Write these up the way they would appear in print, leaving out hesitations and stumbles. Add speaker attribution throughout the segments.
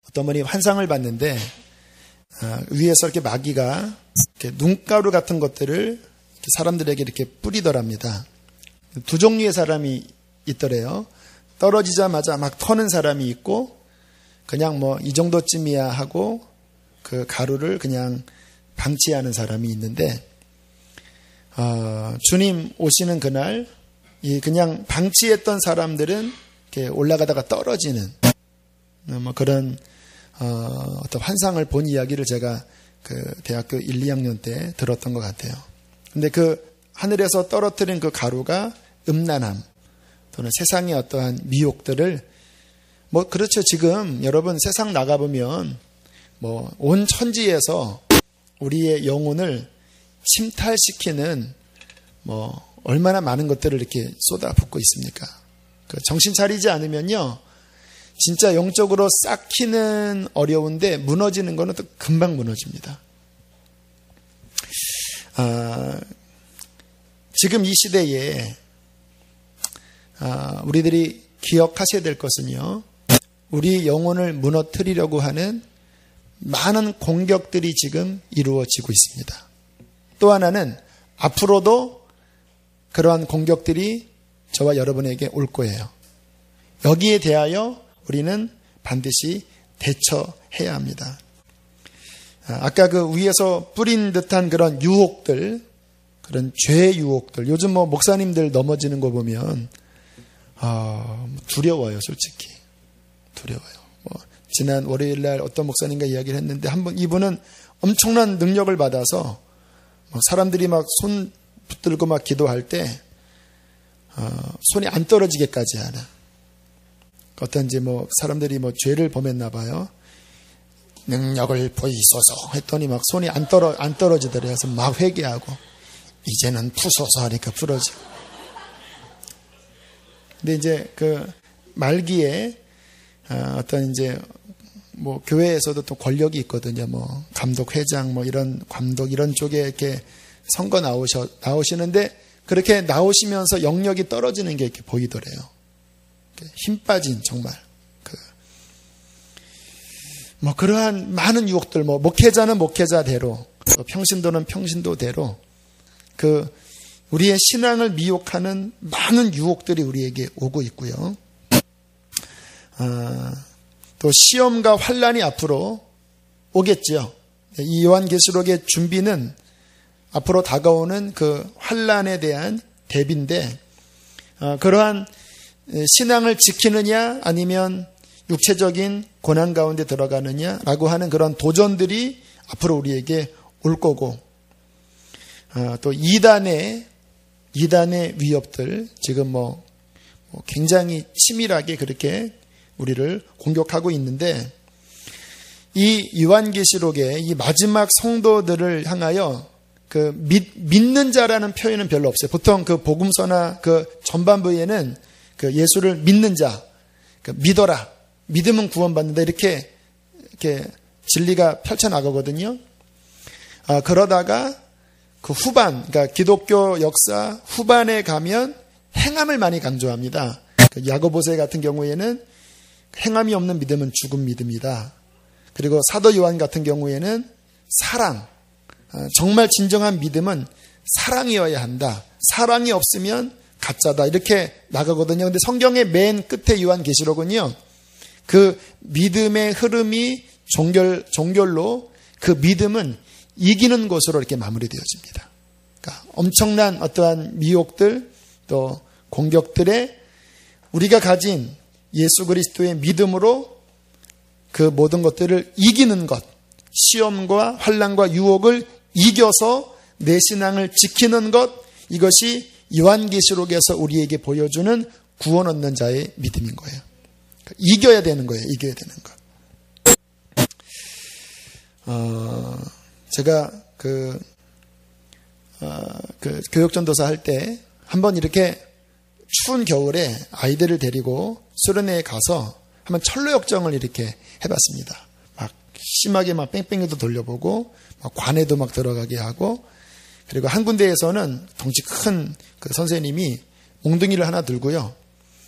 Speaker 1: 어떤 분이 환상을 봤는데 위에서 이렇게 마귀가 이렇게 눈가루 같은 것들을 이렇게 사람들에게 이렇게 뿌리더랍니다. 두 종류의 사람이 있더래요. 떨어지자마자 막 터는 사람이 있고 그냥 뭐 이 정도쯤이야 하고 그 가루를 그냥 방치하는 사람이 있는데 주님 오시는 그날 이 그냥 방치했던 사람들은 이렇게 올라가다가 떨어지는 뭐 그런 어떤 환상을 본 이야기를 제가 그 대학교 1, 2학년 때 들었던 것 같아요. 근데 그 하늘에서 떨어뜨린 그 가루가 음란함 또는 세상의 어떠한 미혹들을 뭐 그렇죠. 지금 여러분 세상 나가보면 뭐 온 천지에서 우리의 영혼을 침탈시키는 뭐 얼마나 많은 것들을 이렇게 쏟아붓고 있습니까? 정신 차리지 않으면요. 진짜 영적으로 쌓기는 어려운데 무너지는 거는 또 금방 무너집니다. 지금 이 시대에 우리들이 기억하셔야 될 것은요. 우리 영혼을 무너뜨리려고 하는 많은 공격들이 지금 이루어지고 있습니다. 또 하나는 앞으로도 그러한 공격들이 저와 여러분에게 올 거예요. 여기에 대하여 우리는 반드시 대처해야 합니다. 아까 그 위에서 뿌린 듯한 그런 유혹들, 그런 죄의 유혹들, 요즘 뭐 목사님들 넘어지는 거 보면 두려워요, 솔직히. 두려워요. 뭐 지난 월요일 날 어떤 목사님과 이야기를 했는데 이분은 엄청난 능력을 받아서 사람들이 막 손 붙들고 막 기도할 때 손이 안 떨어지게까지 하는 어떤지 뭐 사람들이 뭐 죄를 범했나 봐요. 능력을 보이소서 했더니 막 손이 안 떨어지더래요. 그래서 막 회개하고 이제는 푸소서 하니까 풀어지고. 근데 이제 그 말기에 어떤 이제 뭐 교회에서도 또 권력이 있거든요. 뭐 감독, 회장, 뭐 이런 감독 이런 쪽에 이렇게 선거 나오시는데 그렇게 나오시면서 영역이 떨어지는 게 이렇게 보이더래요. 힘 빠진 정말 뭐 그러한 많은 유혹들, 뭐 목회자는 목회자대로, 또 평신도는 평신도대로 그 우리의 신앙을 미혹하는 많은 유혹들이 우리에게 오고 있고요. 또 시험과 환란이 앞으로 오겠죠. 이 요한계시록의 준비는 앞으로 다가오는 그 환란에 대한 대비인데 그러한 신앙을 지키느냐 아니면 육체적인 고난 가운데 들어가느냐라고 하는 그런 도전들이 앞으로 우리에게 올 거고 또 이단의 위협들 지금 뭐 굉장히 치밀하게 그렇게 우리를 공격하고 있는데 이 요한계시록의 이 마지막 성도들을 향하여 그 믿는 자라는 표현은 별로 없어요. 보통 그 복음서나 그 전반부에는 그 예수를 믿는 자, 그 믿어라, 믿으면 구원받는다 이렇게 진리가 펼쳐나가거든요. 그러다가 그 후반, 그러니까 기독교 역사 후반에 가면 행함을 많이 강조합니다. 그 야고보서 같은 경우에는 행함이 없는 믿음은 죽은 믿음이다. 그리고 사도 요한 같은 경우에는 사랑, 정말 진정한 믿음은 사랑이어야 한다. 사랑이 없으면 가짜다. 이렇게 나가거든요. 근데 성경의 맨 끝에 요한계시록은요. 그 믿음의 흐름이 종결로 그 믿음은 이기는 것으로 이렇게 마무리되어집니다. 그러니까 엄청난 어떠한 미혹들 또 공격들에 우리가 가진 예수 그리스도의 믿음으로 그 모든 것들을 이기는 것, 시험과 환난과 유혹을 이겨서 내 신앙을 지키는 것, 이것이 요한계시록에서 우리에게 보여주는 구원 얻는 자의 믿음인 거예요. 이겨야 되는 거예요. 이겨야 되는 것. 제가 그 교육전도사 할 때 한번 이렇게 추운 겨울에 아이들을 데리고 수련회에 가서 한번 철로역정을 이렇게 해봤습니다. 막 심하게 막 뺑뺑이도 돌려보고 막 관에도 막 들어가게 하고 그리고 한 군데에서는 덩치 큰 그 선생님이 몽둥이를 하나 들고요.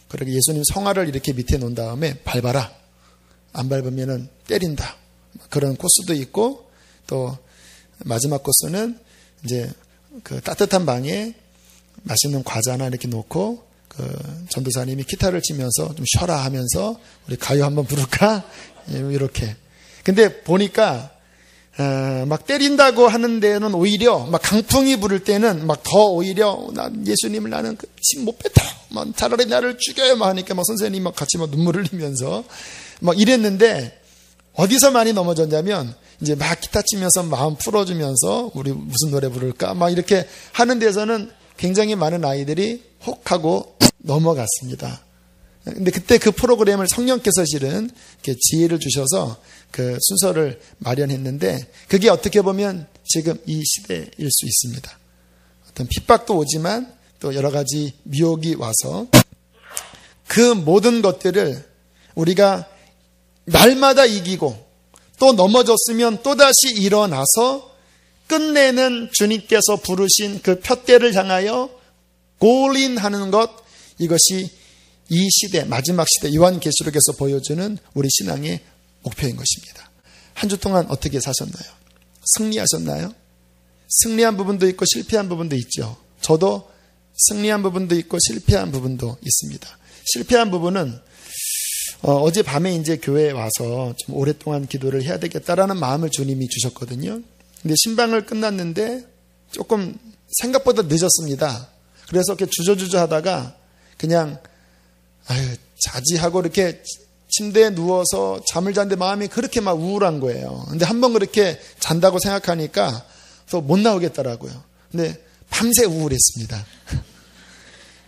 Speaker 1: 그리고 예수님 성화를 이렇게 밑에 놓은 다음에 밟아라. 안 밟으면은 때린다. 그런 코스도 있고, 또 마지막 코스는 이제 그 따뜻한 방에 맛있는 과자나 이렇게 놓고 그 전도사님이 기타를 치면서 좀 쉬어라 하면서 우리 가요 한번 부를까? 이렇게. 근데 보니까 막 때린다고 하는 데는 오히려 막 강풍이 부를 때는 막 더 오히려 예수님을 나는 심 못 뱉어. 막 차라리 나를 죽여요. 막 하니까 막 선생님이 막 같이 막 눈물을 흘리면서 막 이랬는데 어디서 많이 넘어졌냐면 이제 막 기타 치면서 마음 풀어주면서 우리 무슨 노래 부를까? 막 이렇게 하는 데서는 굉장히 많은 아이들이 혹하고 넘어갔습니다. 근데 그때 그 프로그램을 성령께서 실은 이렇게 지혜를 주셔서 그 순서를 마련했는데 그게 어떻게 보면 지금 이 시대일 수 있습니다. 어떤 핍박도 오지만 또 여러 가지 미혹이 와서 그 모든 것들을 우리가 날마다 이기고 또 넘어졌으면 또다시 일어나서 끝내는 주님께서 부르신 그 푯대를 향하여 골인하는 것, 이것이 이 시대, 마지막 시대 요한계시록에서 보여주는 우리 신앙의 목표인 것입니다. 한 주 동안 어떻게 사셨나요? 승리하셨나요? 승리한 부분도 있고 실패한 부분도 있죠. 저도 승리한 부분도 있고 실패한 부분도 있습니다. 실패한 부분은 어제 밤에 이제 교회에 와서 좀 오랫동안 기도를 해야 되겠다라는 마음을 주님이 주셨거든요. 근데 신방을 끝났는데 조금 생각보다 늦었습니다. 그래서 이렇게 주저주저 하다가 그냥 자지하고 이렇게 침대에 누워서 잠을 잤는데 마음이 그렇게 막 우울한 거예요. 근데 한번 그렇게 잔다고 생각하니까 또 못 나오겠더라고요. 근데 밤새 우울했습니다.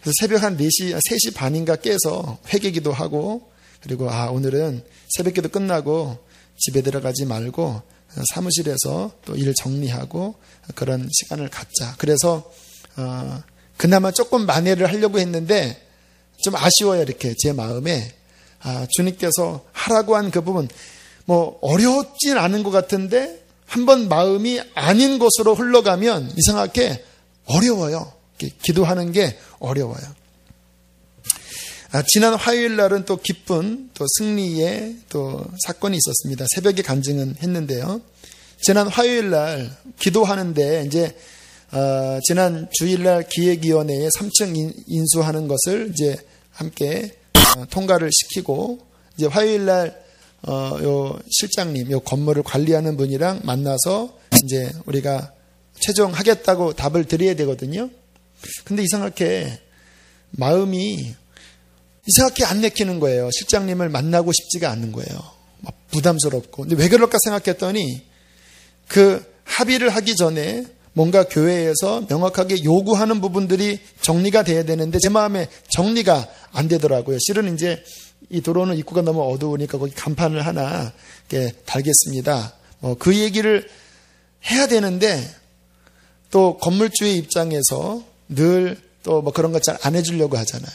Speaker 1: 그래서 새벽 한 4시, 3시 반인가 깨서 회개기도 하고 그리고 오늘은 새벽기도 끝나고 집에 들어가지 말고 사무실에서 또 일 정리하고 그런 시간을 갖자. 그래서 그나마 조금 만회를 하려고 했는데 좀 아쉬워요. 이렇게 제 마음에 주님께서 하라고 한 그 부분 뭐 어렵진 않은 것 같은데 한번 마음이 아닌 곳으로 흘러가면 이상하게 어려워요. 기도하는 게 어려워요. 지난 화요일 날은 또 기쁜 또 승리의 또 사건이 있었습니다. 새벽에 간증은 했는데요. 지난 화요일 날 기도하는데 이제 지난 주일날 기획위원회에 3층 인수하는 것을 이제 함께 통과를 시키고 이제 화요일 날 요 실장님 요 건물을 관리하는 분이랑 만나서 이제 우리가 최종 하겠다고 답을 드려야 되거든요. 근데 이상하게 마음이 이상하게 안 내키는 거예요. 실장님을 만나고 싶지가 않는 거예요. 막 부담스럽고. 근데 왜 그럴까 생각했더니 그 합의를 하기 전에 뭔가 교회에서 명확하게 요구하는 부분들이 정리가 돼야 되는데 제 마음에 정리가 안 되더라고요. 실은 이제 이 도로는 입구가 너무 어두우니까 거기 간판을 하나 이렇게 달겠습니다. 그 얘기를 해야 되는데 또 건물주의 입장에서 늘 또 뭐 그런 것 잘 안 해주려고 하잖아요.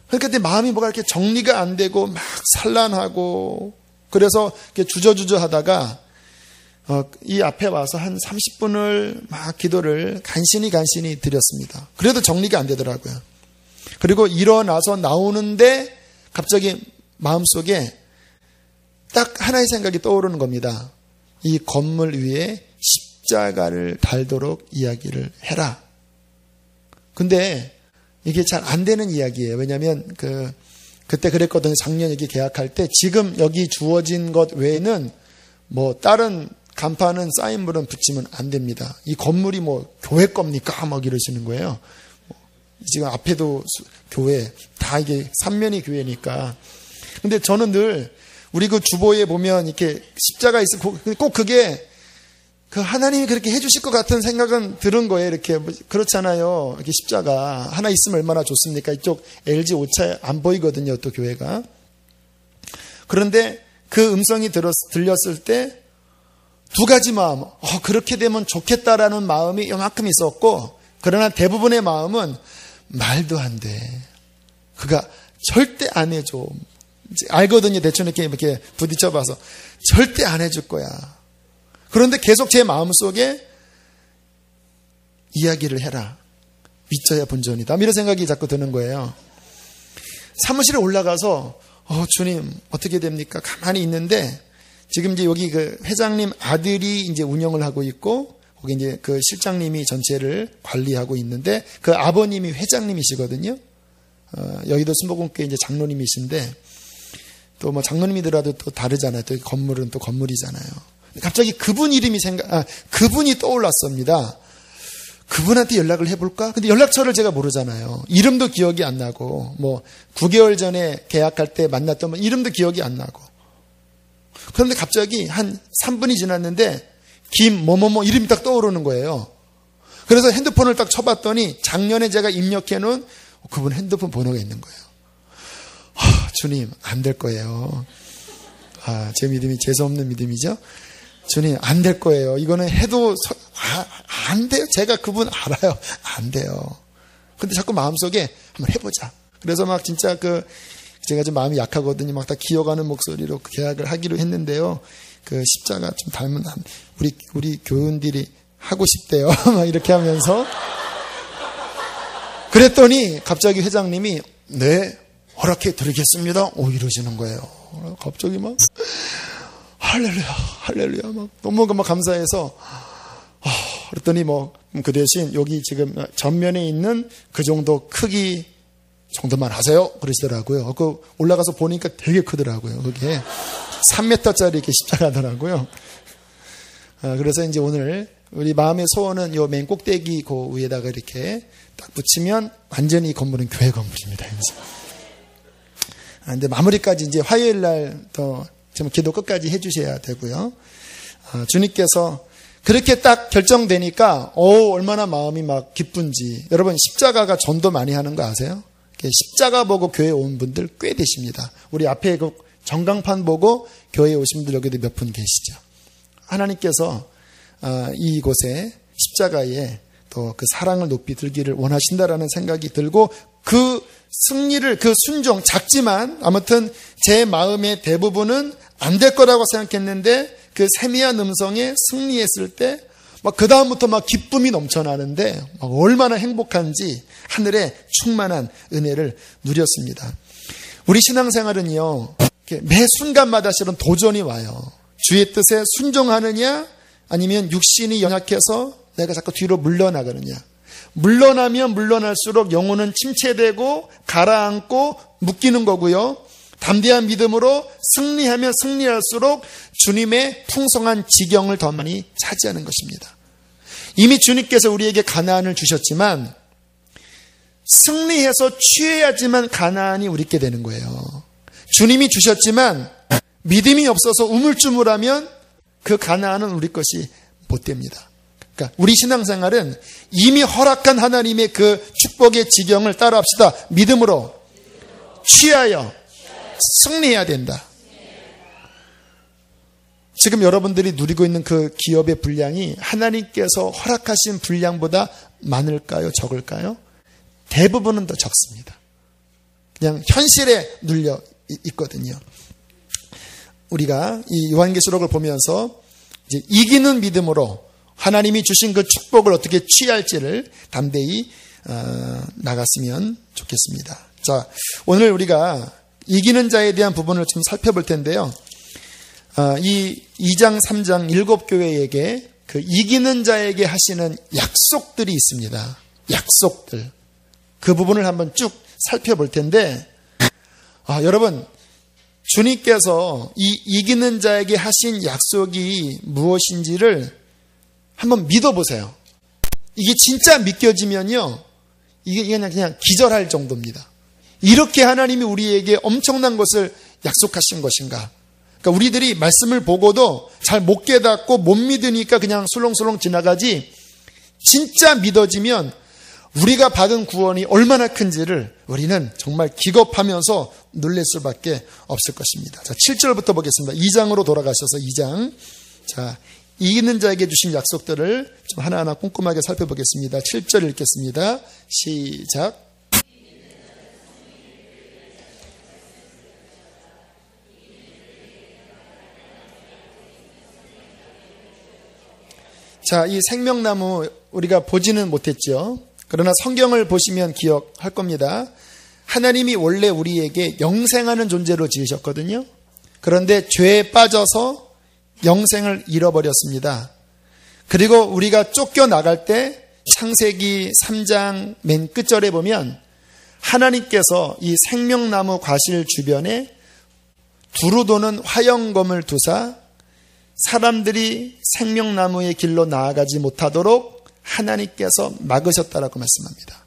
Speaker 1: 그러니까 내 마음이 뭐가 이렇게 정리가 안 되고 막 산란하고 그래서 이렇게 주저주저 하다가 이 앞에 와서 한 30분을 막 기도를 간신히 드렸습니다. 그래도 정리가 안 되더라고요. 그리고 일어나서 나오는데 갑자기 마음속에 딱 하나의 생각이 떠오르는 겁니다. 이 건물 위에 십자가를 달도록 이야기를 해라. 근데 이게 잘 안 되는 이야기예요. 왜냐하면 그때 그랬거든요. 작년 여기 계약할 때 지금 여기 주어진 것 외에는 뭐 다른 간판은 사인물은 붙이면 안 됩니다. 이 건물이 뭐 교회 겁니까? 막 이러시는 거예요. 지금 앞에도 교회 다 이게 3면이 교회니까. 근데 저는 늘 우리 그 주보에 보면 이렇게 십자가 있고 꼭 그게 그 하나님이 그렇게 해주실 것 같은 생각은 들은 거예요. 이렇게 그렇잖아요. 이렇게 십자가 하나 있으면 얼마나 좋습니까? 이쪽 LG 오차에 안 보이거든요. 또 교회가. 그런데 그 음성이 들렸을 때 두 가지 마음. 그렇게 되면 좋겠다라는 마음이 요만큼 있었고, 그러나 대부분의 마음은 말도 안 돼. 그가 절대 안 해줘. 알거든요. 대충 이렇게 부딪혀봐서 절대 안 해줄 거야. 그런데 계속 제 마음속에 이야기를 해라. 믿져야 본전이다. 이런 생각이 자꾸 드는 거예요. 사무실에 올라가서 주님, 어떻게 됩니까? 가만히 있는데, 지금 이제 여기 그 회장님 아들이 이제 운영을 하고 있고, 거기 이제 그 실장님이 전체를 관리하고 있는데, 그 아버님이 회장님이시거든요. 여의도 순복음교회 이제 장로님이신데, 또 뭐 장로님이더라도 또 다르잖아요. 또 건물은 또 건물이잖아요. 갑자기 그분 이름이 그분이 떠올랐습니다. 그분한테 연락을 해볼까? 근데 연락처를 제가 모르잖아요. 이름도 기억이 안 나고, 뭐, 9개월 전에 계약할 때 만났던 분 이름도 기억이 안 나고. 그런데 갑자기 한 3분이 지났는데, 김뭐뭐뭐 이름이 딱 떠오르는 거예요. 그래서 핸드폰을 딱 쳐봤더니, 작년에 제가 입력해놓은 그분 핸드폰 번호가 있는 거예요. 주님, 안 될 거예요. 제 믿음이 재수없는 믿음이죠? 주님, 안 될 거예요. 이거는 해도, 안 돼요. 제가 그분 알아요. 안 돼요. 근데 자꾸 마음속에 한번 해보자. 그래서 막 진짜 제가 좀 마음이 약하거든요. 막 다 기어가는 목소리로 계약을 하기로 했는데요. 그 십자가 좀 닮은, 우리 교인들이 하고 싶대요. 막 이렇게 하면서. 그랬더니 갑자기 회장님이, 네, 허락해 드리겠습니다. 이러시는 거예요. 갑자기 막, 할렐루야, 할렐루야. 막 너무 감사해서, 그랬더니 그 대신 여기 지금 전면에 있는 그 정도 크기 정도만 하세요. 그러시더라고요. 올라가서 보니까 되게 크더라고요. 그게 3m짜리 이렇게 십자가더라고요. 그래서 이제 오늘 우리 마음의 소원은 요 맨 꼭대기 그 위에다가 이렇게 딱 붙이면 완전히 이 건물은 교회 건물입니다. 근데 마무리까지 이제 화요일 날 또 좀 기도 끝까지 해주셔야 되고요. 주님께서 그렇게 딱 결정되니까 얼마나 마음이 막 기쁜지. 여러분 십자가가 전도 많이 하는 거 아세요? 십자가 보고 교회 온 분들 꽤 되십니다. 우리 앞에 그 전광판 보고 교회에 오신 분들 여기도 몇 분 계시죠. 하나님께서 이곳에 십자가에 또 그 사랑을 높이 들기를 원하신다라는 생각이 들고 그 승리를, 그 순종, 작지만 아무튼 제 마음의 대부분은 안 될 거라고 생각했는데 그 세미한 음성에 승리했을 때 막 그 다음부터 막 기쁨이 넘쳐나는데 막 얼마나 행복한지 하늘의 충만한 은혜를 누렸습니다. 우리 신앙생활은요, 매 순간마다 실은 도전이 와요. 주의 뜻에 순종하느냐 아니면 육신이 연약해서 내가 자꾸 뒤로 물러나가느냐. 물러나면 물러날수록 영혼은 침체되고 가라앉고 묶이는 거고요. 담대한 믿음으로 승리하면 승리할수록 주님의 풍성한 지경을 더 많이 차지하는 것입니다. 이미 주님께서 우리에게 가나안을 주셨지만 승리해서 취해야지만 가나안이 우리께 되는 거예요. 주님이 주셨지만 믿음이 없어서 우물쭈물하면 그 가나안은 우리 것이 못 됩니다. 그러니까 우리 신앙생활은 이미 허락한 하나님의 그 축복의 지경을 따라합시다. 믿음으로 취하여 승리해야 된다. 지금 여러분들이 누리고 있는 그 기업의 분량이 하나님께서 허락하신 분량보다 많을까요? 적을까요? 대부분은 더 적습니다. 그냥 현실에 눌려 있거든요. 우리가 이 요한계시록을 보면서 이제 이기는 믿음으로 하나님이 주신 그 축복을 어떻게 취할지를 담대히 나갔으면 좋겠습니다. 자, 오늘 우리가 이기는 자에 대한 부분을 좀 살펴볼 텐데요. 이 2장, 3장 7교회에게 그 이기는 자에게 하시는 약속들이 있습니다. 약속들. 그 부분을 한번 쭉 살펴볼 텐데, 여러분, 주님께서 이 이기는 자에게 하신 약속이 무엇인지를 한번 믿어보세요. 이게 진짜 믿겨지면요, 이게 그냥 기절할 정도입니다. 이렇게 하나님이 우리에게 엄청난 것을 약속하신 것인가? 그러니까 우리들이 말씀을 보고도 잘 못 깨닫고 못 믿으니까 그냥 술렁술렁 지나가지, 진짜 믿어지면 우리가 받은 구원이 얼마나 큰지를 우리는 정말 기겁하면서 놀랄 수밖에 없을 것입니다. 자, 7절부터 보겠습니다. 2장으로 돌아가셔서 2장. 자, 이기는 자에게 주신 약속들을 좀 하나하나 꼼꼼하게 살펴보겠습니다. 7절 읽겠습니다. 시작. 자, 이 생명나무 우리가 보지는 못했죠. 그러나 성경을 보시면 기억할 겁니다. 하나님이 원래 우리에게 영생하는 존재로 지으셨거든요. 그런데 죄에 빠져서 영생을 잃어버렸습니다. 그리고 우리가 쫓겨나갈 때 창세기 3장 맨 끝절에 보면 하나님께서 이 생명나무 과실 주변에 두루 도는 화영검을 두사 사람들이 생명나무의 길로 나아가지 못하도록 하나님께서 막으셨다라고 말씀합니다.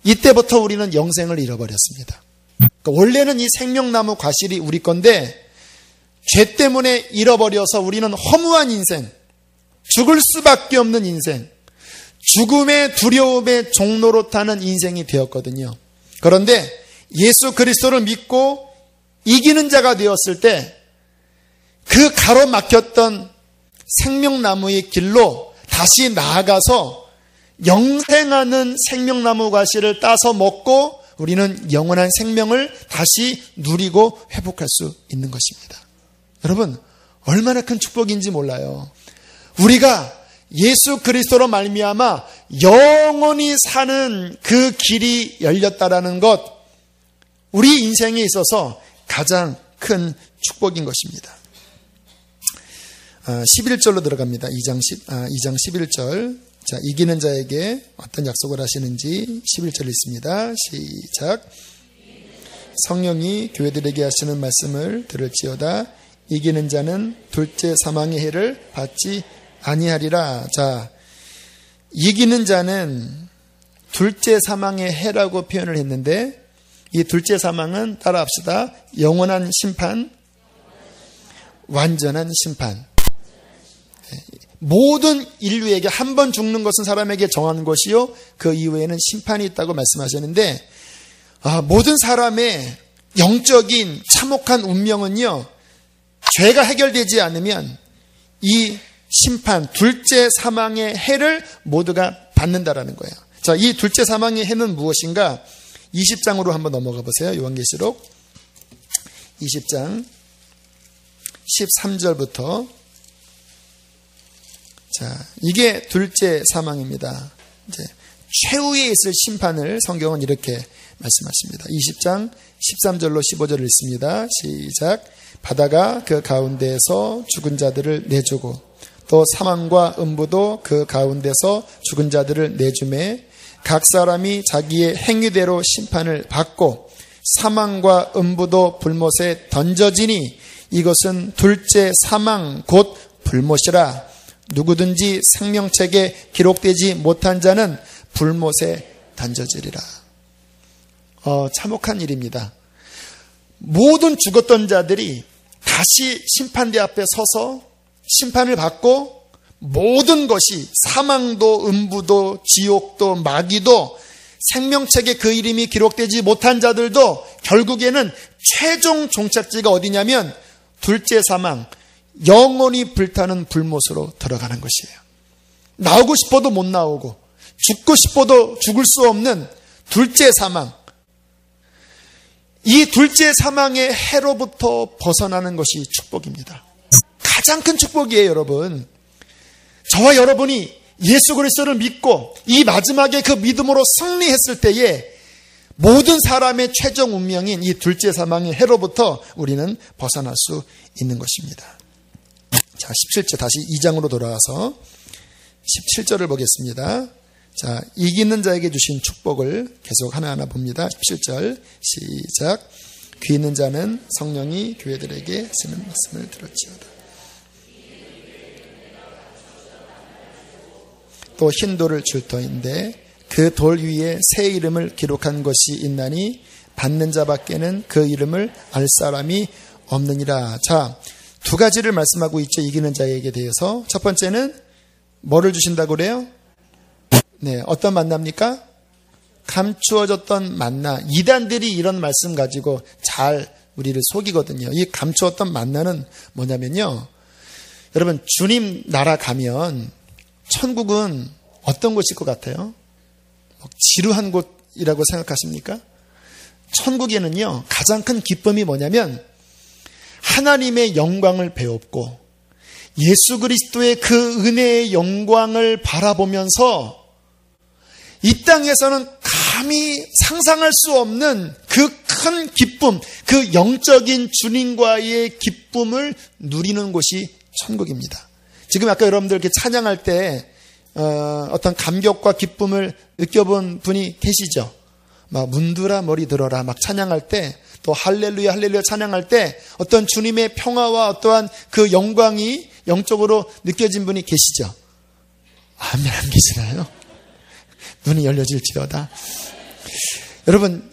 Speaker 1: 이때부터 우리는 영생을 잃어버렸습니다. 그러니까 원래는 이 생명나무 과실이 우리 건데 죄 때문에 잃어버려서 우리는 허무한 인생, 죽을 수밖에 없는 인생, 죽음의 두려움의 종로로 타는 인생이 되었거든요. 그런데 예수 그리스도를 믿고 이기는 자가 되었을 때 그 가로막혔던 생명나무의 길로 다시 나아가서 영생하는 생명나무 과실을 따서 먹고 우리는 영원한 생명을 다시 누리고 회복할 수 있는 것입니다. 여러분, 얼마나 큰 축복인지 몰라요. 우리가 예수 그리스도로 말미암아 영원히 사는 그 길이 열렸다라는 것, 우리 인생에 있어서 가장 큰 축복인 것입니다. 11절로 들어갑니다. 2장 11절. 자, 이기는 자에게 어떤 약속을 하시는지 11절 있습니다. 시작. 성령이 교회들에게 하시는 말씀을 들을지어다. 이기는 자는 둘째 사망의 해를 받지 아니하리라. 자, 이기는 자는 둘째 사망의 해라고 표현을 했는데 이 둘째 사망은 따라합시다. 영원한 심판, 완전한 심판. 모든 인류에게 한 번 죽는 것은 사람에게 정한 것이요 그 이후에는 심판이 있다고 말씀하셨는데 모든 사람의 영적인 참혹한 운명은요, 죄가 해결되지 않으면 이 심판, 둘째 사망의 해를 모두가 받는다라는 거예요. 자, 이 둘째 사망의 해는 무엇인가? 20장으로 한번 넘어가 보세요. 요한계시록 20장 13절부터. 자, 이게 둘째 사망입니다. 이제 최후에 있을 심판을 성경은 이렇게 말씀하십니다. 20장 13절로 15절을 읽습니다. 시작. 바다가 그 가운데에서 죽은 자들을 내주고 또 사망과 음부도 그 가운데서 죽은 자들을 내주매 각 사람이 자기의 행위대로 심판을 받고 사망과 음부도 불못에 던져지니 이것은 둘째 사망 곧 불못이라. 누구든지 생명책에 기록되지 못한 자는 불못에 던져지리라. 참혹한 일입니다. 모든 죽었던 자들이 다시 심판대 앞에 서서 심판을 받고 모든 것이 사망도 음부도 지옥도 마귀도 생명책에 그 이름이 기록되지 못한 자들도 결국에는 최종 종착지가 어디냐면 둘째 사망, 영원히 불타는 불못으로 들어가는 것이에요. 나오고 싶어도 못 나오고 죽고 싶어도 죽을 수 없는 둘째 사망. 이 둘째 사망의 해로부터 벗어나는 것이 축복입니다. 가장 큰 축복이에요, 여러분. 저와 여러분이 예수 그리스도를 믿고 이 마지막에 그 믿음으로 승리했을 때에 모든 사람의 최종 운명인 이 둘째 사망의 해로부터 우리는 벗어날 수 있는 것입니다. 자, 17절 다시 2장으로 돌아와서 17절을 보겠습니다. 자, 이기는 자에게 주신 축복을 계속 하나하나 봅니다. 17절 시작. 귀 있는 자는 성령이 교회들에게 하시는 말씀을 들을지어다. 또 흰 돌을 줄 터인데 그 돌 위에 새 이름을 기록한 것이 있나니 받는 자밖에는 그 이름을 알 사람이 없느니라. 자, 두 가지를 말씀하고 있죠. 이기는 자에게 대해서. 첫 번째는 뭐를 주신다고 그래요? 네, 어떤 만납니까? 감추어졌던 만나. 이단들이 이런 말씀 가지고 잘 우리를 속이거든요. 이 감추었던 만나는 뭐냐면요, 여러분, 주님 나라 가면 천국은 어떤 곳일 것 같아요? 지루한 곳이라고 생각하십니까? 천국에는요, 가장 큰 기쁨이 뭐냐면 하나님의 영광을 배웠고 예수 그리스도의 그 은혜의 영광을 바라보면서 이 땅에서는 감히 상상할 수 없는 그 큰 기쁨, 그 영적인 주님과의 기쁨을 누리는 곳이 천국입니다. 지금 아까 여러분들 이렇게 찬양할 때 어떤 감격과 기쁨을 느껴본 분이 계시죠? 막 문드라 머리 들어라 막 찬양할 때, 또 할렐루야 할렐루야 찬양할 때 어떤 주님의 평화와 어떠한 그 영광이 영적으로 느껴진 분이 계시죠? 아멘 안 계시나요? 눈이 열려질지어다. 여러분,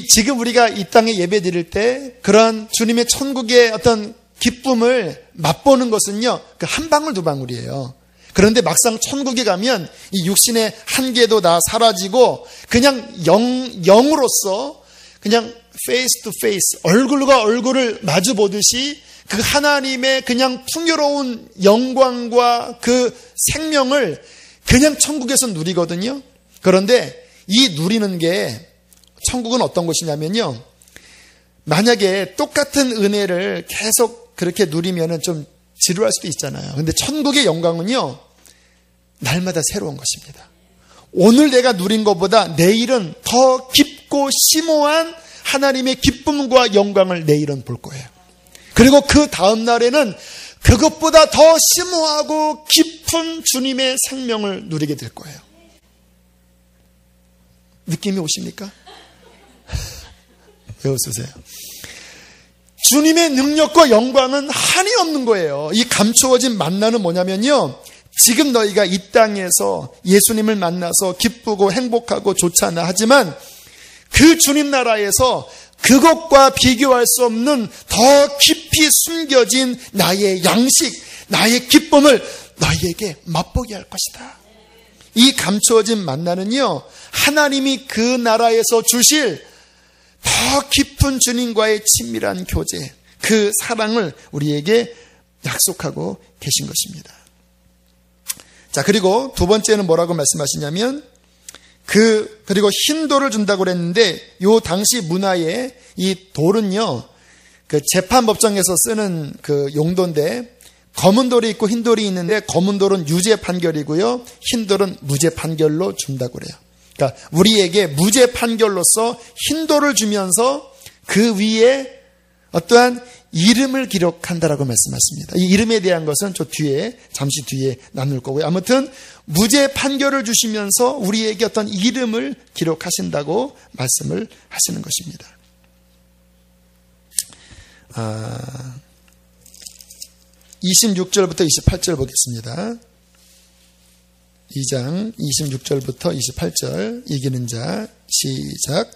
Speaker 1: 지금 우리가 이 땅에 예배 드릴 때 그런 주님의 천국의 어떤 기쁨을 맛보는 것은요, 그 한 방울 두 방울이에요. 그런데 막상 천국에 가면 이 육신의 한계도 다 사라지고 그냥 영으로서 그냥 face to face, 얼굴과 얼굴을 마주 보듯이 그 하나님의 그냥 풍요로운 영광과 그 생명을 그냥 천국에서 누리거든요. 그런데 이 누리는 게 천국은 어떤 곳이냐면요, 만약에 똑같은 은혜를 계속 그렇게 누리면은 좀 지루할 수도 있잖아요. 근데 천국의 영광은요, 날마다 새로운 것입니다. 오늘 내가 누린 것보다 내일은 더 깊고 심오한 하나님의 기쁨과 영광을 내일은 볼 거예요. 그리고 그 다음 날에는 그것보다 더 심오하고 깊은 주님의 생명을 누리게 될 거예요. 느낌이 오십니까? 왜 웃으세요? 주님의 능력과 영광은 한이 없는 거예요. 이 감추어진 만나는 뭐냐면요, 지금 너희가 이 땅에서 예수님을 만나서 기쁘고 행복하고 좋잖아. 하지만 그 주님 나라에서 그것과 비교할 수 없는 더 깊이 숨겨진 나의 양식, 나의 기쁨을 너희에게 맛보게 할 것이다. 이 감추어진 만나는요, 하나님이 그 나라에서 주실 더 깊은 주님과의 친밀한 교제, 그 사랑을 우리에게 약속하고 계신 것입니다. 자, 그리고 두 번째는 뭐라고 말씀하시냐면, 그리고 흰 돌을 준다고 그랬는데, 요 당시 문화에 이 돌은요, 그 재판법정에서 쓰는 그 용도인데, 검은 돌이 있고 흰 돌이 있는데, 검은 돌은 유죄 판결이고요, 흰 돌은 무죄 판결로 준다고 그래요. 그러니까 우리에게 무죄 판결로서 흰 돌을 주면서 그 위에 어떠한 이름을 기록한다라고 말씀하십니다. 이 이름에 대한 것은 잠시 뒤에 나눌 거고요. 아무튼 무죄 판결을 주시면서 우리에게 어떤 이름을 기록하신다고 말씀을 하시는 것입니다. 26절부터 28절 보겠습니다. 2장 26절부터 28절, 이기는 자, 시작.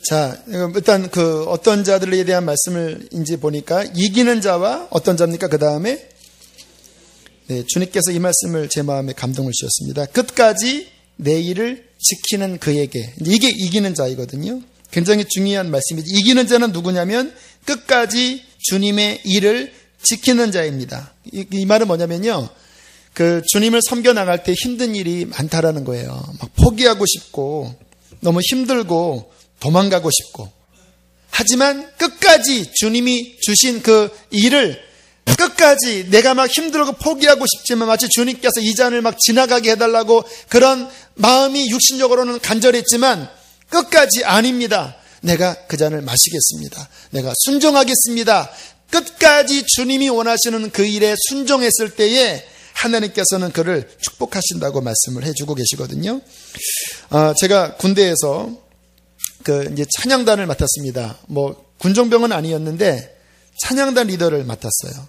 Speaker 1: 자, 일단 그 어떤 자들에 대한 말씀을 이제 보니까 이기는 자와 어떤 자입니까? 그 다음에 주님께서 이 말씀을 제 마음에 감동을 주셨습니다. 끝까지 내 일을 지키는 그에게. 이게 이기는 자이거든요. 굉장히 중요한 말씀이죠. 이기는 자는 누구냐면 끝까지 주님의 일을 지키는 자입니다. 이 말은 뭐냐면요, 그 주님을 섬겨 나갈 때 힘든 일이 많다라는 거예요. 막 포기하고 싶고 너무 힘들고 도망가고 싶고, 하지만 끝까지 주님이 주신 그 일을 끝까지 내가 막 힘들고 포기하고 싶지만 마치 주님께서 이 잔을 막 지나가게 해달라고 그런 마음이 육신적으로는 간절했지만 끝까지 아닙니다. 내가 그 잔을 마시겠습니다. 내가 순종하겠습니다. 끝까지 주님이 원하시는 그 일에 순종했을 때에 하나님께서는 그를 축복하신다고 말씀을 해주고 계시거든요. 제가 군대에서 이제 찬양단을 맡았습니다. 뭐 군종병은 아니었는데 찬양단 리더를 맡았어요.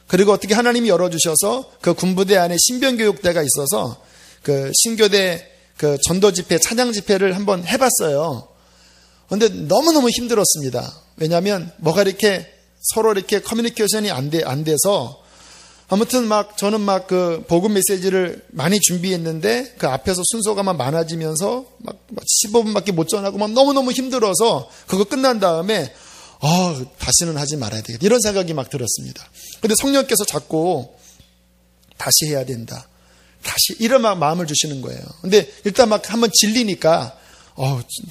Speaker 1: 그리고 어떻게 하나님이 열어주셔서 그 군부대 안에 신병교육대가 있어서 그 신교대 그 전도 집회, 찬양 집회를 한번 해봤어요. 그런데 너무너무 힘들었습니다. 왜냐하면 뭐가 이렇게 서로 이렇게 커뮤니케이션이 안 돼서, 아무튼 저는 그 복음 메시지를 많이 준비했는데 그 앞에서 순서가 많아지면서 15분밖에 못 전하고 너무너무 힘들어서 그거 끝난 다음에 다시는 하지 말아야 되겠다, 이런 생각이 들었습니다. 근데 성령께서 자꾸 다시 해야 된다, 다시 이런 마음을 주시는 거예요. 근데 일단 막 한번 질리니까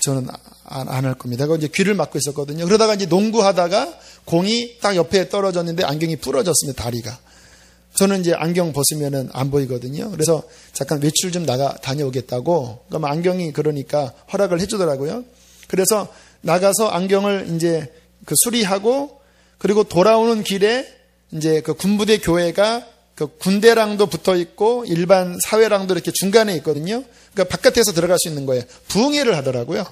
Speaker 1: 저는 안 할 겁니다. 그리고 이제 귀를 막고 있었거든요. 그러다가 이제 농구하다가 공이 딱 옆에 떨어졌는데 안경이 부러졌습니다. 다리가. 저는 이제 안경 벗으면은 안 보이거든요. 그래서 잠깐 외출 좀 다녀오겠다고. 그럼 안경이 그러니까 허락을 해주더라고요. 그래서 나가서 안경을 이제 그 수리하고 그리고 돌아오는 길에 이제 그 군부대 교회가 그 군대랑도 붙어 있고 일반 사회랑도 이렇게 중간에 있거든요. 그러니까 바깥에서 들어갈 수 있는 거예요. 부흥회를 하더라고요.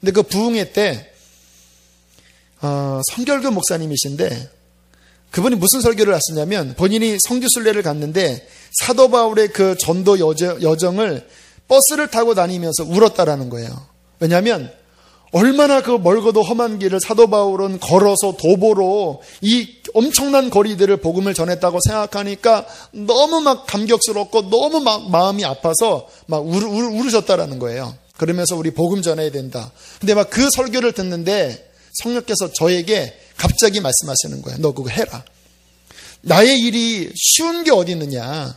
Speaker 1: 근데 그 부흥회 때 성결교 목사님이신데 그분이 무슨 설교를 하시냐면 본인이 성지순례를 갔는데 사도 바울의 그 전도 여정을 버스를 타고 다니면서 울었다라는 거예요. 왜냐하면 얼마나 그 멀고도 험한 길을 사도 바울은 걸어서 도보로 이 엄청난 거리들을 복음을 전했다고 생각하니까 너무 막 감격스럽고 너무 막 마음이 아파서 막 울으셨다라는 거예요. 그러면서 우리 복음 전해야 된다. 근데 막 그 설교를 듣는데 성령께서 저에게 갑자기 말씀하시는 거예요. 너 그거 해라. 나의 일이 쉬운 게 어디 있느냐.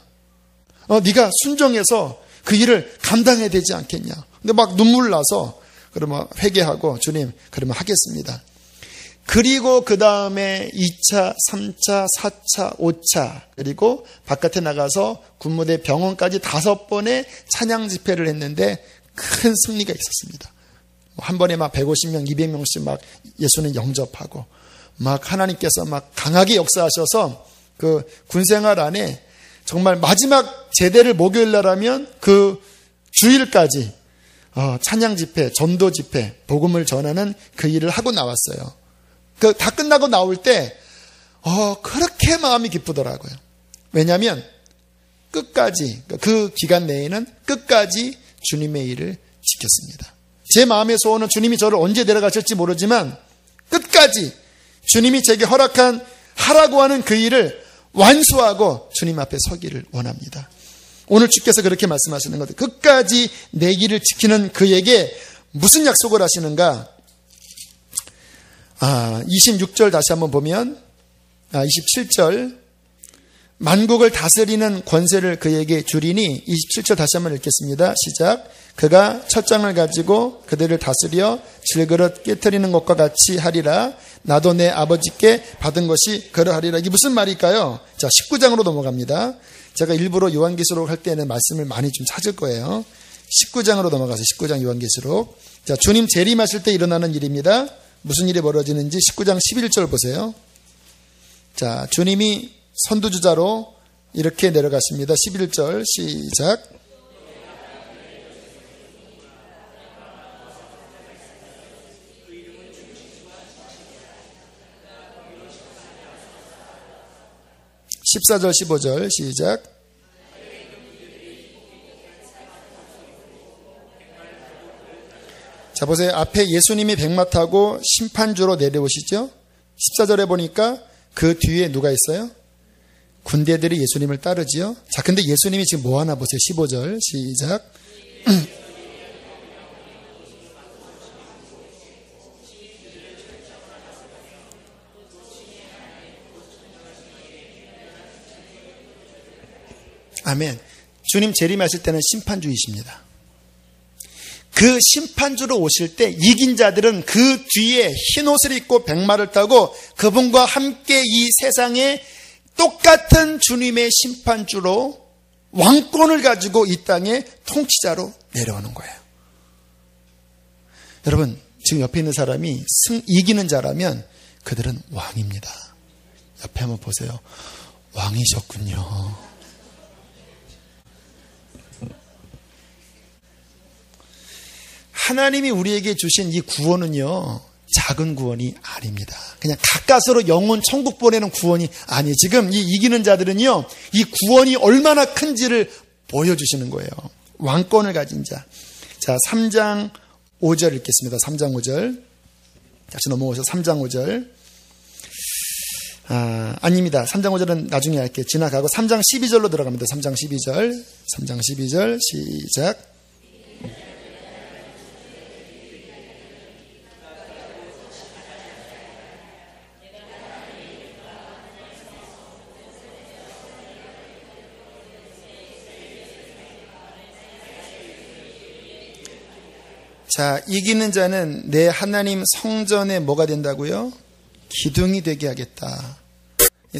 Speaker 1: 네가 순종해서 그 일을 감당해야 되지 않겠냐. 근데 막 눈물 나서 그러면 회개하고 주님 그러면 하겠습니다. 그리고 그 다음에 2차, 3차, 4차, 5차 그리고 바깥에 나가서 군무대 병원까지 5번의 찬양 집회를 했는데 큰 승리가 있었습니다. 한 번에 막 150명, 200명씩 막 예수는 영접하고 막 하나님께서 막 강하게 역사하셔서 그 군생활 안에 정말 마지막 제대를 목요일 날 하면 그 주일까지 찬양 집회, 전도 집회, 복음을 전하는 그 일을 하고 나왔어요. 그 다 끝나고 나올 때 그렇게 마음이 기쁘더라고요. 왜냐하면 끝까지 그 기간 내에는 끝까지 주님의 일을 지켰습니다. 제 마음의 소원은 주님이 저를 언제 데려가실지 모르지만 끝까지 주님이 제게 하라고 하는 그 일을 완수하고 주님 앞에 서기를 원합니다. 오늘 주께서 그렇게 말씀하시는 것, 끝까지 내 길을 지키는 그에게 무슨 약속을 하시는가? 26절 다시 한번 보면 27절 만국을 다스리는 권세를 그에게 주리니 27절 다시 한번 읽겠습니다. 시작. 그가 첫 장을 가지고 그들을 다스려 질그릇 깨트리는 것과 같이 하리라. 나도 내 아버지께 받은 것이 그러하리라. 이게 무슨 말일까요? 자, 19장으로 넘어갑니다. 제가 일부러 요한계시록 할 때는 말씀을 많이 좀 찾을 거예요. 19장으로 넘어가서 19장 요한계시록. 자, 주님 재림하실 때 일어나는 일입니다. 무슨 일이 벌어지는지 19장 11절 보세요. 자, 주님이 선두주자로 이렇게 내려가십니다. 11절 시작. (14절) (15절) 시작. 자, 보세요. 앞에 예수님이 백마 타고 심판주로 내려오시죠. 14절에 보니까 그 뒤에 누가 있어요? 군대들이 예수님을 따르지요. 자, 근데 예수님이 지금 뭐 하나 보세요. 15절 시작. 아멘. 주님 재림하실 때는 심판주이십니다. 그 심판주로 오실 때 이긴 자들은 그 뒤에 흰 옷을 입고 백마를 타고 그분과 함께 이 세상에 똑같은 주님의 심판주로 왕권을 가지고 이 땅에 통치자로 내려오는 거예요. 여러분, 지금 옆에 있는 사람이 이기는 자라면 그들은 왕입니다. 옆에 한번 보세요. 왕이셨군요. 하나님이 우리에게 주신 이 구원은요, 작은 구원이 아닙니다. 그냥 가까스로 영혼 천국 보내는 구원이 아니에요. 지금 이 이기는 자들은요, 이 구원이 얼마나 큰지를 보여주시는 거예요. 왕권을 가진 자. 자, 3장 5절 읽겠습니다. 3장 5절. 다시 넘어오셔서 3장 5절. 아닙니다. 3장 5절은 나중에 할게요. 지나가고 3장 12절로 들어갑니다. 3장 12절. 3장 12절 시작. 자, 이기는 자는 내 하나님 성전에 뭐가 된다고요? 기둥이 되게 하겠다.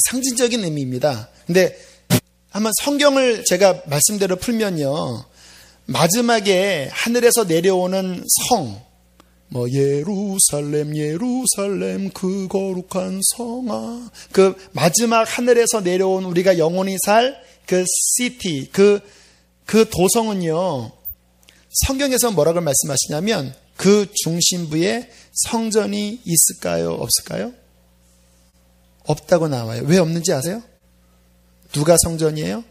Speaker 1: 상징적인 의미입니다. 근데 한번 성경을 제가 말씀대로 풀면요, 마지막에 하늘에서 내려오는 성, 뭐 예루살렘 예루살렘 그 거룩한 성아, 그 마지막 하늘에서 내려온 우리가 영원히 살 그 시티, 그 도성은요, 성경에서 뭐라고 말씀하시냐면 그 중심부에 성전이 있을까요? 없을까요? 없다고 나와요. 왜 없는지 아세요? 누가 성전이에요?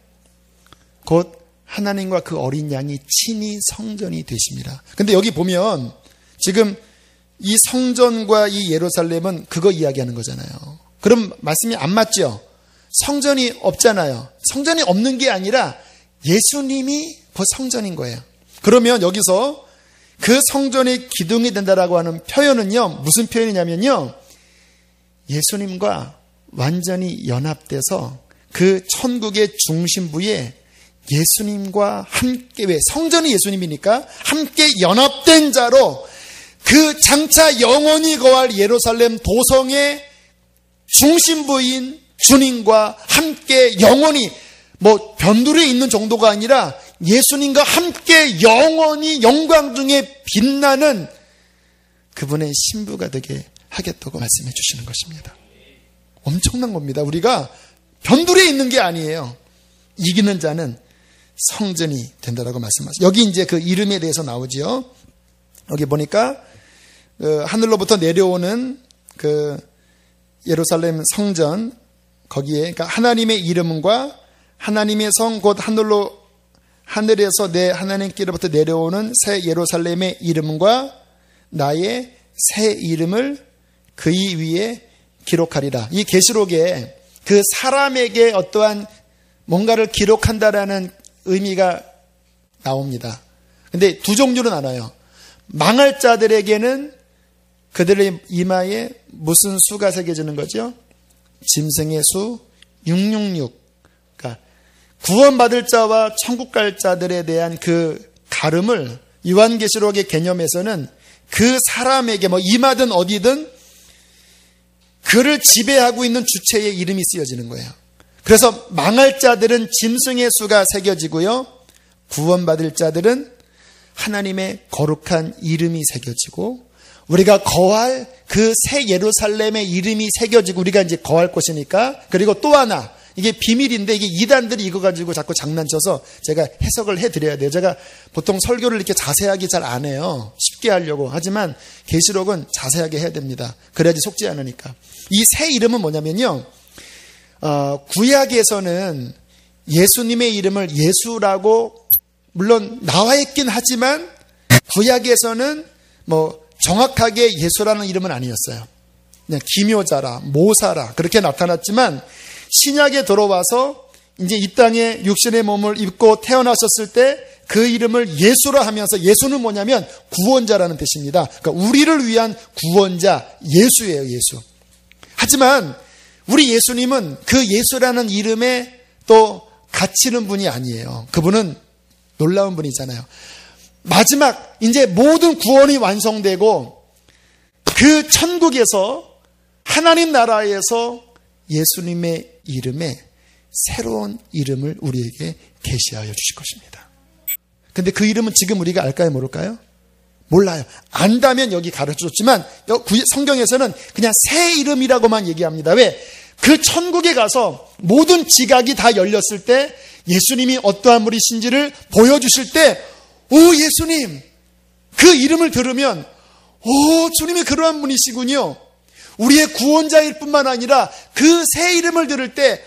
Speaker 1: 곧 하나님과 그 어린 양이 친히 성전이 되십니다. 근데 여기 보면 지금 이 성전과 이 예루살렘은 그거 이야기하는 거잖아요. 그럼 말씀이 안 맞죠? 성전이 없잖아요. 성전이 없는 게 아니라 예수님이 그 성전인 거예요. 그러면 여기서 그 성전이 기둥이 된다라고 하는 표현은요, 무슨 표현이냐면요, 예수님과 완전히 연합돼서 그 천국의 중심부에 예수님과 함께, 왜? 성전이 예수님이니까 함께 연합된 자로 그 장차 영원히 거할 예루살렘 도성의 중심부인 주님과 함께 영원히, 뭐 변두리에 있는 정도가 아니라 예수님과 함께 영원히 영광 중에 빛나는 그분의 신부가 되게 하겠다고 말씀해 주시는 것입니다. 엄청난 겁니다. 우리가 변두리에 있는 게 아니에요. 이기는 자는 성전이 된다라고 말씀하세요. 여기 이제 그 이름에 대해서 나오지요. 여기 보니까 하늘로부터 내려오는 그 예루살렘 성전, 거기에 그러니까 하나님의 이름과 하나님의 성 곧 하늘에서 내 하나님께로부터 내려오는 새 예루살렘의 이름과 나의 새 이름을 그의 위에 기록하리라. 이 계시록에 그 사람에게 어떠한 뭔가를 기록한다라는 의미가 나옵니다. 근데 두 종류로 나눠요. 망할 자들에게는 그들의 이마에 무슨 수가 새겨지는 거죠? 짐승의 수 666. 그러니까 구원받을 자와 천국 갈 자들에 대한 그 가름을 요한계시록의 개념에서는 그 사람에게 뭐 이마든 어디든 그를 지배하고 있는 주체의 이름이 쓰여지는 거예요. 그래서 망할 자들은 짐승의 수가 새겨지고요, 구원받을 자들은 하나님의 거룩한 이름이 새겨지고, 우리가 거할 그 새 예루살렘의 이름이 새겨지고, 우리가 이제 거할 곳이니까. 그리고 또 하나, 이게 비밀인데 이게 이단들이 이거 가지고 자꾸 장난쳐서 제가 해석을 해드려야 돼요. 제가 보통 설교를 이렇게 자세하게 잘 안 해요. 쉽게 하려고. 하지만 계시록은 자세하게 해야 됩니다. 그래야지 속지 않으니까. 이 새 이름은 뭐냐면요, 구약에서는 예수님의 이름을 예수라고 물론 나와 있긴 하지만 구약에서는 뭐 정확하게 예수라는 이름은 아니었어요. 그냥 기묘자라, 모사라 그렇게 나타났지만 신약에 들어와서 이제 이 땅에 육신의 몸을 입고 태어나셨을 때 그 이름을 예수라 하면서, 예수는 뭐냐면 구원자라는 뜻입니다. 그러니까 우리를 위한 구원자 예수예요, 예수. 하지만 우리 예수님은 그 예수라는 이름에 또 갇히는 분이 아니에요. 그분은 놀라운 분이잖아요. 마지막 이제 모든 구원이 완성되고 그 천국에서 하나님 나라에서 예수님의 이름에 새로운 이름을 우리에게 계시하여 주실 것입니다. 근데 그 이름은 지금 우리가 알까요, 모를까요? 몰라요. 안다면 여기 가르쳐줬지만 성경에서는 그냥 새 이름이라고만 얘기합니다. 왜? 그 천국에 가서 모든 지각이 다 열렸을 때 예수님이 어떠한 분이신지를 보여주실 때, 오, 예수님, 그 이름을 들으면, 오, 주님이 그러한 분이시군요. 우리의 구원자일 뿐만 아니라 그 새 이름을 들을 때,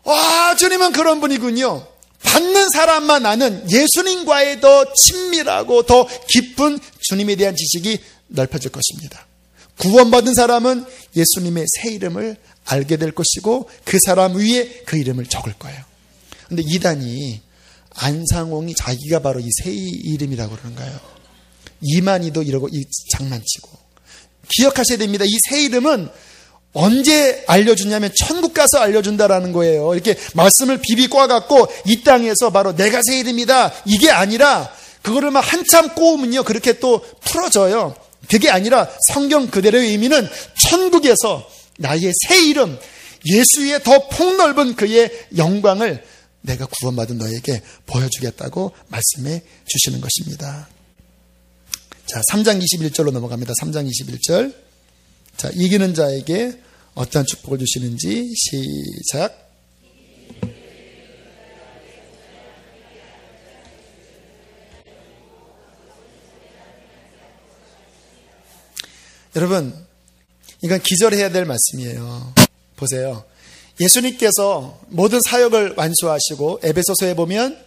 Speaker 1: 와, 주님은 그런 분이군요. 받는 사람만 아는 예수님과의 더 친밀하고 더 깊은 주님에 대한 지식이 넓혀질 것입니다. 구원받은 사람은 예수님의 새 이름을 알게 될 것이고 그 사람 위에 그 이름을 적을 거예요. 근데 이단이 안상홍이 자기가 바로 이 새 이름이라고 그러는가요? 이만희도 이러고 장난치고. 기억하셔야 됩니다. 이 새 이름은 언제 알려주냐면 천국 가서 알려준다라는 거예요. 이렇게 말씀을 비비 꽈갖고 이 땅에서 바로 내가 새 이름이다 이게 아니라 그거를 막 한참 꼬우면요, 그렇게 또 풀어져요. 그게 아니라 성경 그대로의 의미는 천국에서 나의 새 이름, 예수의 더 폭넓은 그의 영광을 내가 구원받은 너에게 보여주겠다고 말씀해 주시는 것입니다. 자, 3장 21절로 넘어갑니다. 3장 21절. 자, 이기는 자에게 어떤 축복을 주시는지 시작. 여러분, 이건 기절해야 될 말씀이에요. 보세요. 예수님께서 모든 사역을 완수하시고 에베소서에 보면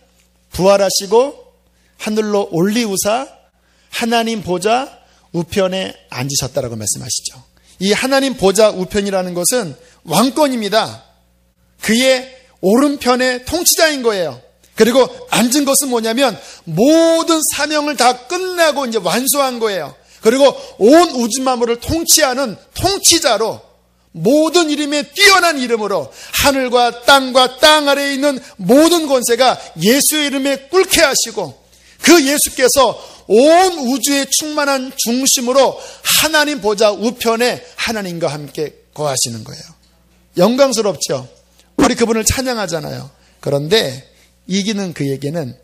Speaker 1: 부활하시고 하늘로 올리우사 하나님 보좌 우편에 앉으셨다라고 말씀하시죠. 이 하나님 보좌 우편이라는 것은 왕권입니다. 그의 오른편의 통치자인 거예요. 그리고 앉은 것은 뭐냐면 모든 사명을 다 끝나고 이제 완수한 거예요. 그리고 온 우주 만물을 통치하는 통치자로 모든 이름에 뛰어난 이름으로 하늘과 땅과 땅 아래에 있는 모든 권세가 예수의 이름에 꿇게 하시고 그 예수께서 온 우주에 충만한 중심으로 하나님 보좌 우편에 하나님과 함께 거하시는 거예요. 영광스럽죠? 우리 그분을 찬양하잖아요. 그런데 이기는 그에게는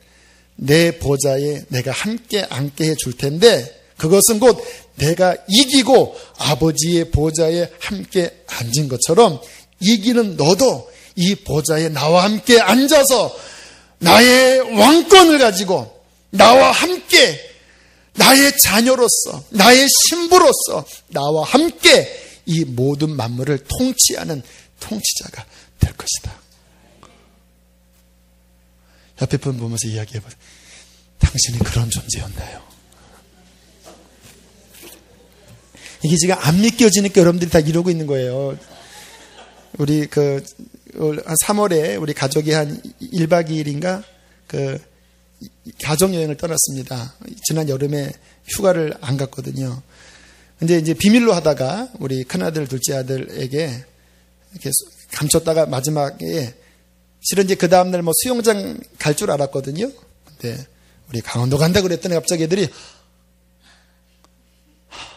Speaker 1: 내 보좌에 내가 함께 앉게 해줄 텐데 그것은 곧 내가 이기고 아버지의 보좌에 함께 앉은 것처럼 이기는 너도 이 보좌에 나와 함께 앉아서 나의 왕권을 가지고 나와 함께 나의 자녀로서 나의 신부로서 나와 함께 이 모든 만물을 통치하는 통치자가 될 것이다. 옆에 분 보면서 이야기해보세요. 당신이 그런 존재였나요? 이게 지금 안 믿겨지니까 여러분들이 다 이러고 있는 거예요. 우리 한 3월에 우리 가족이 한 1박 2일인가 가족여행을 떠났습니다. 지난 여름에 휴가를 안 갔거든요. 근데 이제 비밀로 하다가 우리 큰아들, 둘째 아들에게 이렇게 감췄다가 마지막에 실은 이제 그 다음날 뭐 수영장 갈 줄 알았거든요. 근데 우리 강원도 간다 그랬더니 갑자기 애들이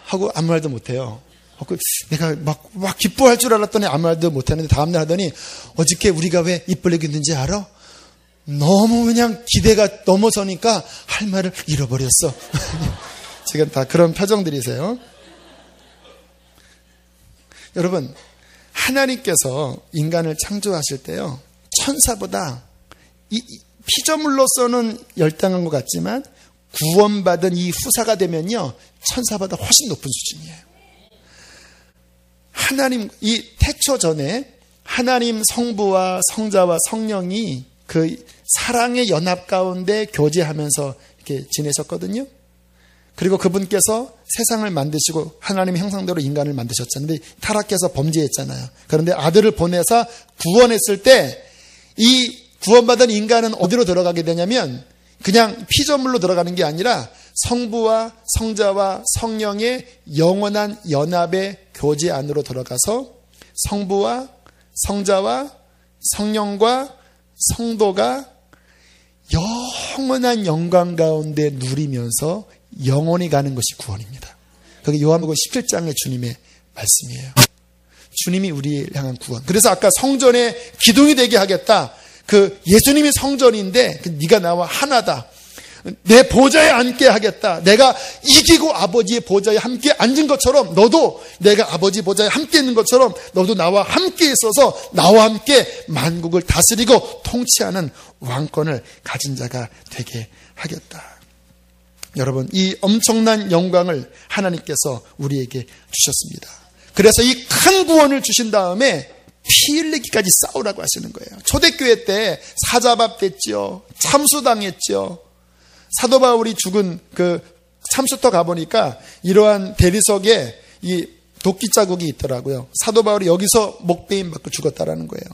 Speaker 1: 하고 아무 말도 못해요. 내가 막 기뻐할 줄 알았더니 아무 말도 못하는데 다음날 하더니 어저께 우리가 왜 입 벌리고 있는지 알아? 너무 그냥 기대가 넘어서니까 할 말을 잃어버렸어. 지금 다 그런 표정들이세요. 여러분, 하나님께서 인간을 창조하실 때요, 천사보다 이 피조물로서는 열당한 것 같지만 구원받은 이 후사가 되면요, 천사보다 훨씬 높은 수준이에요. 하나님, 이 태초 전에 하나님 성부와 성자와 성령이 그 사랑의 연합 가운데 교제하면서 이렇게 지내셨거든요. 그리고 그분께서 세상을 만드시고 하나님의 형상대로 인간을 만드셨잖아요. 근데 타락해서 범죄했잖아요. 그런데 아들을 보내서 구원했을 때 이 구원받은 인간은 어디로 들어가게 되냐면 그냥 피조물로 들어가는 게 아니라 성부와 성자와 성령의 영원한 연합의 교제 안으로 들어가서 성부와 성자와 성령과 성도가 영원한 영광 가운데 누리면서 영원히 가는 것이 구원입니다. 그게 요한복음 17장의 주님의 말씀이에요. 주님이 우리를 향한 구원. 그래서 아까 성전의 기둥이 되게 하겠다. 그 예수님이 성전인데 네가 나와 하나다. 내 보좌에 앉게 하겠다. 내가 이기고 아버지의 보좌에 함께 앉은 것처럼 너도 내가 아버지 보좌에 함께 있는 것처럼 너도 나와 함께 있어서 나와 함께 만국을 다스리고 통치하는 왕권을 가진 자가 되게 하겠다. 여러분, 이 엄청난 영광을 하나님께서 우리에게 주셨습니다. 그래서 이 큰 구원을 주신 다음에 피 흘리기까지 싸우라고 하시는 거예요. 초대교회 때 사자밥 됐죠. 참수당했죠. 사도 바울이 죽은 그 참수터 가보니까 이러한 대리석에 이 도끼 자국이 있더라고요. 사도 바울이 여기서 목베임 받고 죽었다라는 거예요.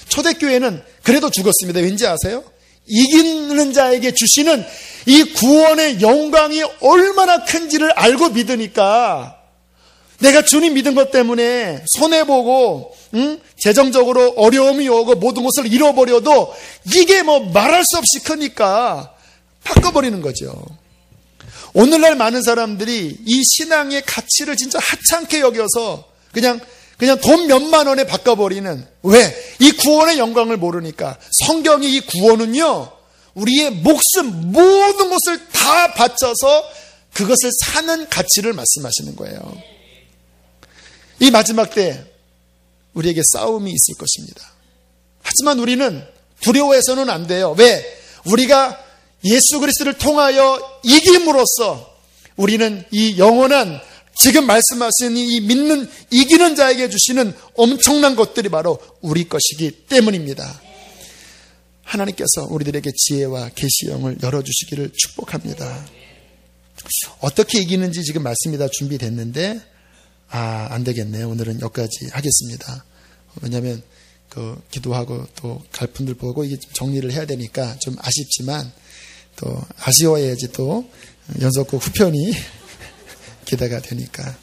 Speaker 1: 초대교회는 그래도 죽었습니다. 왠지 아세요? 이기는 자에게 주시는 이 구원의 영광이 얼마나 큰지를 알고 믿으니까 내가 주님 믿은 것 때문에 손해보고 재정적으로 어려움이 오고 모든 것을 잃어버려도 이게 뭐 말할 수 없이 크니까 바꿔버리는 거죠. 오늘날 많은 사람들이 이 신앙의 가치를 진짜 하찮게 여겨서 그냥 돈 몇만 원에 바꿔버리는, 왜? 이 구원의 영광을 모르니까. 성경이 이 구원은요, 우리의 목숨, 모든 것을 다 바쳐서 그것을 사는 가치를 말씀하시는 거예요. 이 마지막 때 우리에게 싸움이 있을 것입니다. 하지만 우리는 두려워해서는 안 돼요. 왜? 우리가 예수 그리스도를 통하여 이김으로써 우리는 이 영원한, 지금 말씀하신 이 믿는 이기는 자에게 주시는 엄청난 것들이 바로 우리 것이기 때문입니다. 하나님께서 우리들에게 지혜와 계시형을 열어주시기를 축복합니다. 어떻게 이기는지 지금 말씀이 다 준비됐는데 안 되겠네요. 오늘은 여기까지 하겠습니다. 왜냐하면 기도하고 또 갈 분들 보고 이게 좀 정리를 해야 되니까 좀 아쉽지만, 또 아쉬워야지 또 연속곡 후편이 기대가 되니까